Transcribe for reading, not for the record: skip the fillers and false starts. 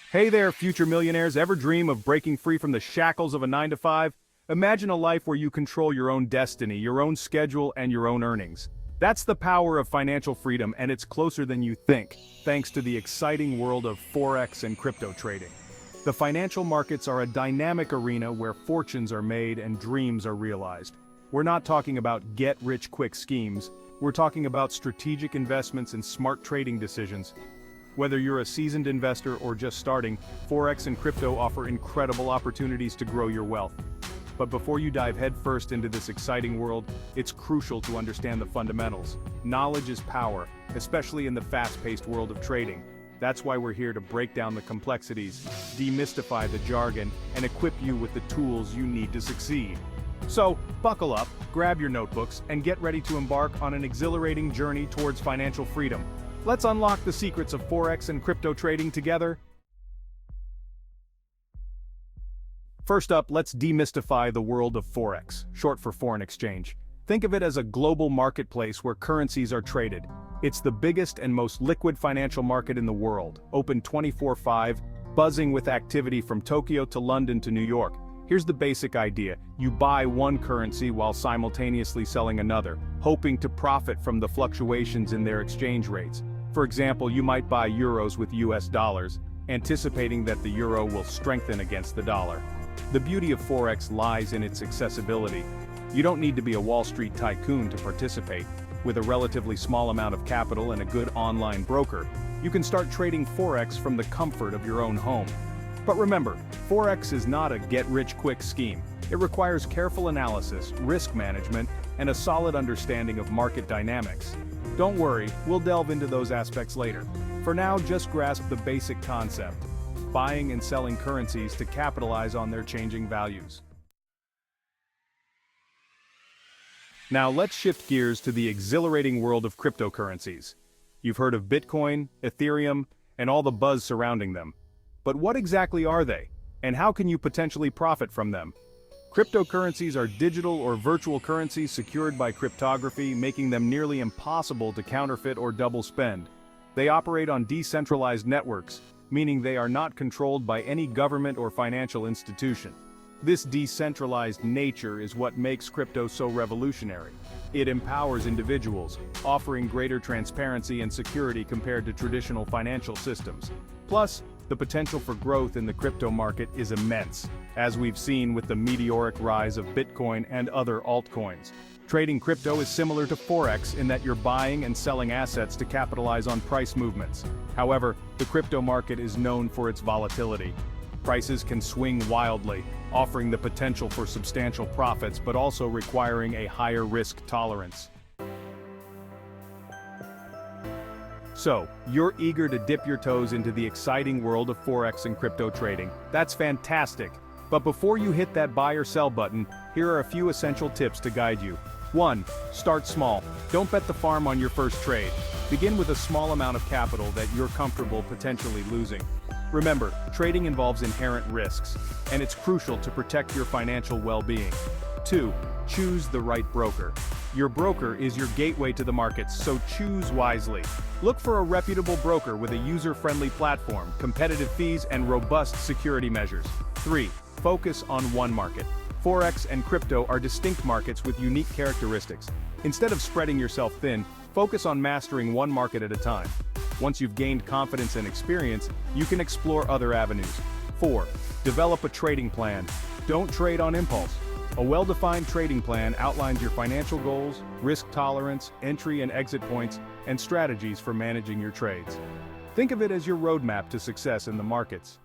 Hey there, future millionaires. Ever dream of breaking free from the shackles of a 9 to 5? Imagine a life where you control your own destiny, your own schedule, and your own earnings. That's the power of financial freedom, and it's closer than you think, thanks to the exciting world of Forex and crypto trading. The financial markets are a dynamic arena where fortunes are made and dreams are realized. We're not talking about get-rich-quick schemes, we're talking about strategic investments and smart trading decisions. Whether you're a seasoned investor or just starting, Forex and crypto offer incredible opportunities to grow your wealth. But before you dive headfirst into this exciting world, it's crucial to understand the fundamentals. Knowledge is power, especially in the fast-paced world of trading. That's why we're here to break down the complexities, demystify the jargon, and equip you with the tools you need to succeed. So, buckle up, grab your notebooks, and get ready to embark on an exhilarating journey towards financial freedom. Let's unlock the secrets of Forex and crypto trading together. First up, let's demystify the world of Forex, short for foreign exchange. Think of it as a global marketplace where currencies are traded. It's the biggest and most liquid financial market in the world, open 24/5, buzzing with activity from Tokyo to London to New York. Here's the basic idea. You buy one currency while simultaneously selling another, hoping to profit from the fluctuations in their exchange rates. For example, you might buy euros with US dollars, anticipating that the euro will strengthen against the dollar. The beauty of Forex lies in its accessibility. You don't need to be a Wall Street tycoon to participate. With a relatively small amount of capital and a good online broker, you can start trading Forex from the comfort of your own home. But remember, Forex is not a get-rich-quick scheme. It requires careful analysis, risk management, and a solid understanding of market dynamics. Don't worry, we'll delve into those aspects later. For now, just grasp the basic concept: buying and selling currencies to capitalize on their changing values. Now let's shift gears to the exhilarating world of cryptocurrencies. You've heard of Bitcoin, Ethereum, and all the buzz surrounding them. But what exactly are they, and how can you potentially profit from them? Cryptocurrencies are digital or virtual currencies secured by cryptography, making them nearly impossible to counterfeit or double spend. They operate on decentralized networks, meaning they are not controlled by any government or financial institution. This decentralized nature is what makes crypto so revolutionary. It empowers individuals, offering greater transparency and security compared to traditional financial systems. Plus, the potential for growth in the crypto market is immense, as we've seen with the meteoric rise of Bitcoin and other altcoins. Trading crypto is similar to Forex in that you're buying and selling assets to capitalize on price movements. However, the crypto market is known for its volatility. Prices can swing wildly, offering the potential for substantial profits but also requiring a higher risk tolerance. So, you're eager to dip your toes into the exciting world of Forex and crypto trading. That's fantastic. But before you hit that buy or sell button, here are a few essential tips to guide you. 1. Start small. Don't bet the farm on your first trade. Begin with a small amount of capital that you're comfortable potentially losing. Remember, trading involves inherent risks, and it's crucial to protect your financial well-being. 2. Choose the right broker. Your broker is your gateway to the markets, so choose wisely. Look for a reputable broker with a user-friendly platform, competitive fees, and robust security measures. 3. Focus on one market. Forex and crypto are distinct markets with unique characteristics. Instead of spreading yourself thin, focus on mastering one market at a time. Once you've gained confidence and experience, you can explore other avenues. 4. Develop a trading plan. Don't trade on impulse. A well-defined trading plan outlines your financial goals, risk tolerance, entry and exit points, and strategies for managing your trades. Think of it as your roadmap to success in the markets.